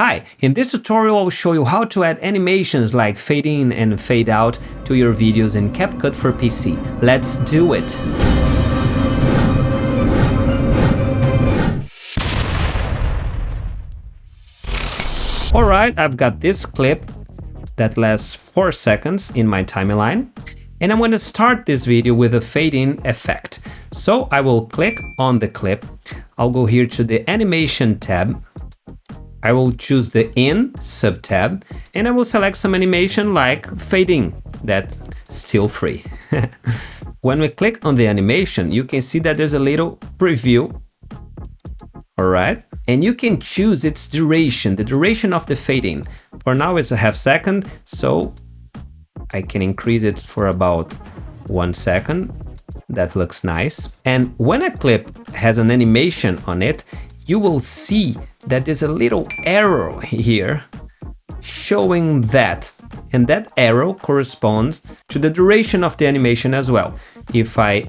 Hi, in this tutorial I'll show you how to add animations like fade in and fade out to your videos in CapCut for PC. Let's do it! Alright, I've got this clip that lasts 4 seconds in my timeline, and I'm going to start this video with a fade in effect. So I will click on the clip, I'll go here to the animation tab, I will choose the in sub-tab, and I will select some animation like fading, that's still free. When we click on the animation, you can see that there's a little preview. Alright, and you can choose its duration, the duration of the fading. For now it's a half second, so I can increase it for about 1 second. That looks nice. And when a clip has an animation on it, you will see that there's a little arrow here showing that, and that arrow corresponds to the duration of the animation as well. If I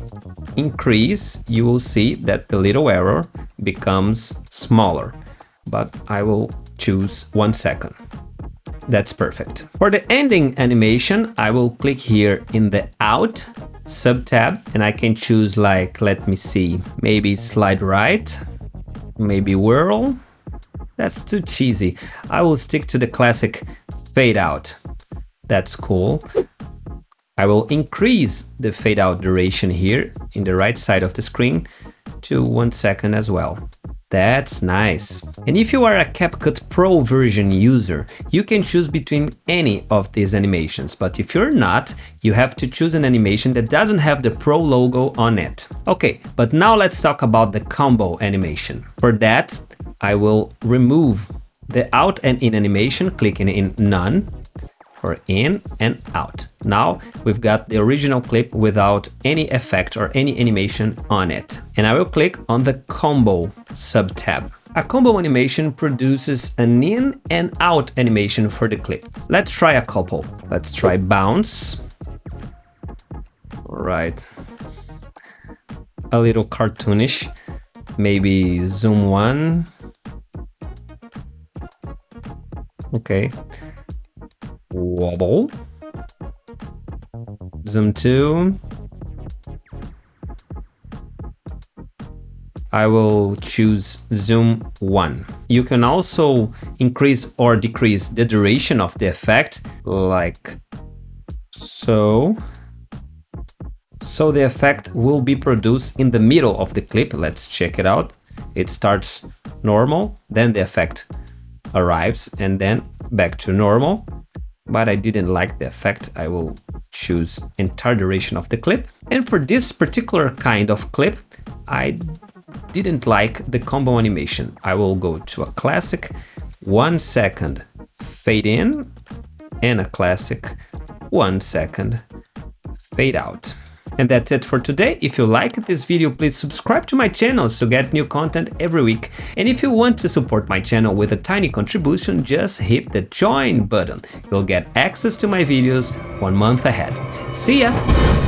increase, you will see that the little arrow becomes smaller, but I will choose 1 second. That's perfect. For the ending animation, I will click here in the out sub-tab, and I can choose, like, let me see, maybe slide right, maybe whirl. That's too cheesy. I will stick to the classic fade out. That's cool. I will increase the fade out duration here in the right side of the screen to 1 second as well. That's nice. And if you are a CapCut Pro version user, you can choose between any of these animations. But if you're not, you have to choose an animation that doesn't have the Pro logo on it. Okay, but now let's talk about the combo animation. For that, I will remove the out and in animation, clicking in none, or in and out. Now we've got the original clip without any effect or any animation on it. And I will click on the combo sub-tab. A combo animation produces an in and out animation for the clip. Let's try a couple. Let's try bounce. All right. A little cartoonish. Maybe zoom 1. Okay. Wobble. Zoom 2. I will choose zoom 1. You can also increase or decrease the duration of the effect, like so. So the effect will be produced in the middle of the clip. Let's check it out. It starts normal, then the effect arrives, and then back to normal. But I didn't like the effect. I will choose entire duration of the clip. And for this particular kind of clip, I didn't like the combo animation. I will go to a classic 1 second fade in and a classic 1 second fade out. And that's it for today. If you liked this video, please subscribe to my channel to get new content every week. And if you want to support my channel with a tiny contribution, just hit the join button. You'll get access to my videos 1 month ahead. See ya!